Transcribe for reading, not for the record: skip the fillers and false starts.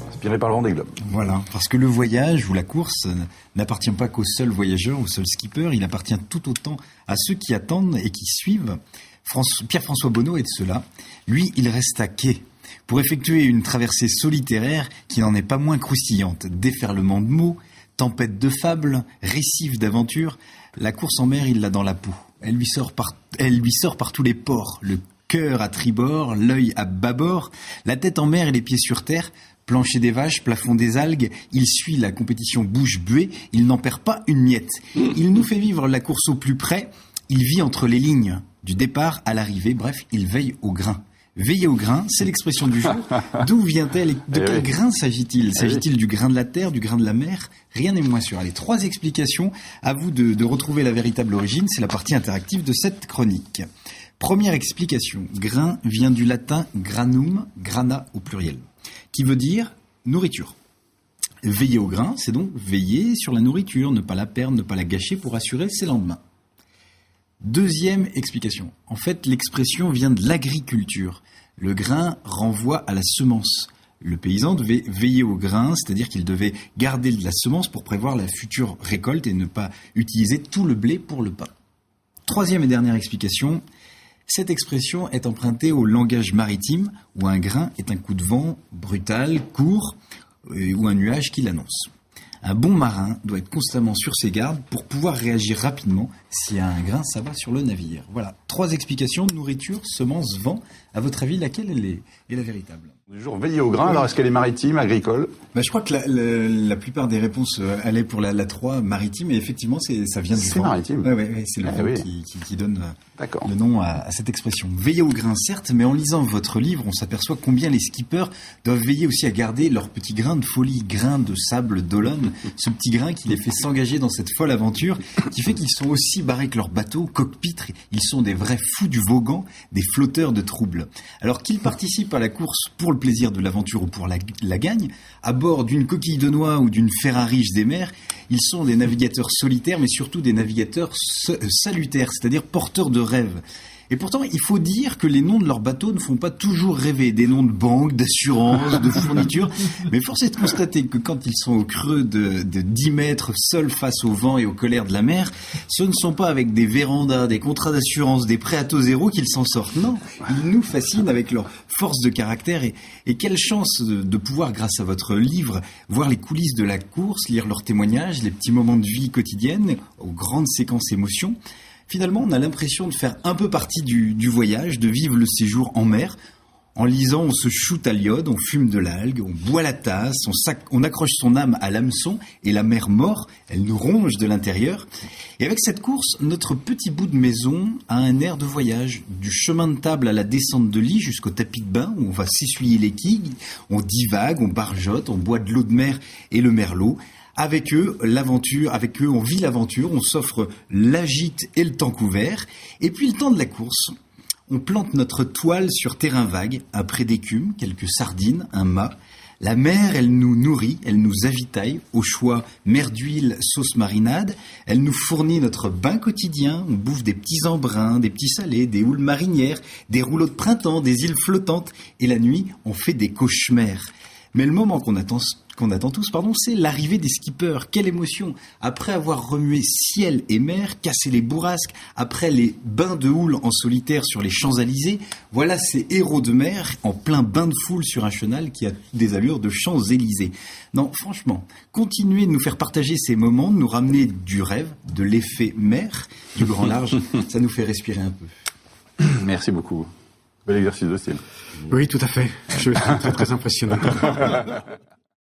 Inspiré par le Vendée Globe. Voilà, parce que le voyage ou la course n'appartient pas qu'aux seuls voyageurs, aux seuls skippers, il appartient tout autant à ceux qui attendent et qui suivent. Pierre-François Bonneau est de ceux-là. Lui, il reste à quai pour effectuer une traversée solitaire qui n'en est pas moins croustillante. Déferlement de mots, tempête de fables, récifs d'aventures. La course en mer, il l'a dans la peau. Elle lui sort par tous les pores. Le cœur à tribord, l'œil à bâbord, la tête en mer et les pieds sur terre. Plancher des vaches, plafond des algues, il suit la compétition bouche buée, il n'en perd pas une miette. Il nous fait vivre la course au plus près, il vit entre les lignes, du départ à l'arrivée, bref, il veille au grain. Veiller au grain, c'est l'expression du jour. D'où vient-elle et de quel grain s'agit-il ? S'agit-il du grain de la terre, du grain de la mer ? Rien n'est moins sûr. Allez, 3 explications, à vous de retrouver la véritable origine, c'est la partie interactive de cette chronique. Première explication, grain vient du latin granum, grana au pluriel, qui veut dire nourriture. Veiller au grain, c'est donc veiller sur la nourriture, ne pas la perdre, ne pas la gâcher pour assurer ses lendemains. Deuxième explication, en fait l'expression vient de l'agriculture. Le grain renvoie à la semence. Le paysan devait veiller au grain, c'est-à-dire qu'il devait garder de la semence pour prévoir la future récolte et ne pas utiliser tout le blé pour le pain. Troisième et dernière explication, cette expression est empruntée au langage maritime où un grain est un coup de vent brutal, court ou un nuage qui l'annonce. Un bon marin doit être constamment sur ses gardes pour pouvoir réagir rapidement s'il y a un grain s'abat sur le navire. Voilà, 3 explications, nourriture, semence, vent. À votre avis, laquelle est la véritable ? Du jour, veiller au grain, alors est-ce qu'elle est maritime, agricole ? Je crois que la plupart des réponses allaient pour la 3 maritime, et effectivement, ça vient du vent. C'est maritime. Ouais, c'est le vent qui donne le nom à cette expression. Veiller au grain, certes, mais en lisant votre livre, on s'aperçoit combien les skippers doivent veiller aussi à garder leur petit grain de folie, grain de sable d'Olonne, ce petit grain qui les fait s'engager dans cette folle aventure, qui fait qu'ils sont aussi barrés que leur bateau, cockpit, ils sont des vrais fous du Vaugan, des flotteurs de troubles. Alors qu'ils participent à la course pour le plaisir de l'aventure ou pour la gagne, à bord d'une coquille de noix ou d'une Ferrari des mers, ils sont des navigateurs solitaires, mais surtout des navigateurs salutaires, c'est-à-dire porteurs de rêves. Et pourtant, il faut dire que les noms de leurs bateaux ne font pas toujours rêver. Des noms de banques, d'assurances, de fournitures. Mais force est de constater que quand ils sont au creux de 10 mètres, seuls face au vent et aux colères de la mer, ce ne sont pas avec des vérandas, des contrats d'assurance, des prêts à taux zéro qu'ils s'en sortent. Non, ils nous fascinent avec leur force de caractère. Et quelle chance de pouvoir, grâce à votre livre, voir les coulisses de la course, lire leurs témoignages, les petits moments de vie quotidienne, aux grandes séquences émotions. Finalement, on a l'impression de faire un peu partie du voyage, de vivre le séjour en mer. En lisant, on se shoot à l'iode, on fume de l'algue, on boit la tasse, on accroche son âme à l'hameçon et la mer mord, elle nous ronge de l'intérieur. Et avec cette course, notre petit bout de maison a un air de voyage. Du chemin de table à la descente de lit jusqu'au tapis de bain où on va s'essuyer les quilles, on divague, on barjote, on boit de l'eau de mer et le merlot. Avec eux, on vit l'aventure, on s'offre l'agite et le temps couvert. Et puis le temps de la course, on plante notre toile sur terrain vague, un pré d'écume, quelques sardines, un mât. La mer, elle nous nourrit, elle nous avitaille, au choix mer d'huile, sauce marinade. Elle nous fournit notre bain quotidien, on bouffe des petits embruns, des petits salés, des houles marinières, des rouleaux de printemps, des îles flottantes. Et la nuit, on fait des cauchemars. Mais le moment qu'on attend tous, c'est l'arrivée des skippers. Quelle émotion! Après avoir remué ciel et mer, cassé les bourrasques, après les bains de houle en solitaire sur les Champs-Élysées, voilà ces héros de mer en plein bain de foule sur un chenal qui a des allures de Champs-Élysées. Non, franchement, continuez de nous faire partager ces moments, de nous ramener du rêve, de l'effet mer, du grand large, ça nous fait respirer un peu. Merci beaucoup. Bel exercice de style. Oui, tout à fait. Je suis très, très impressionnant.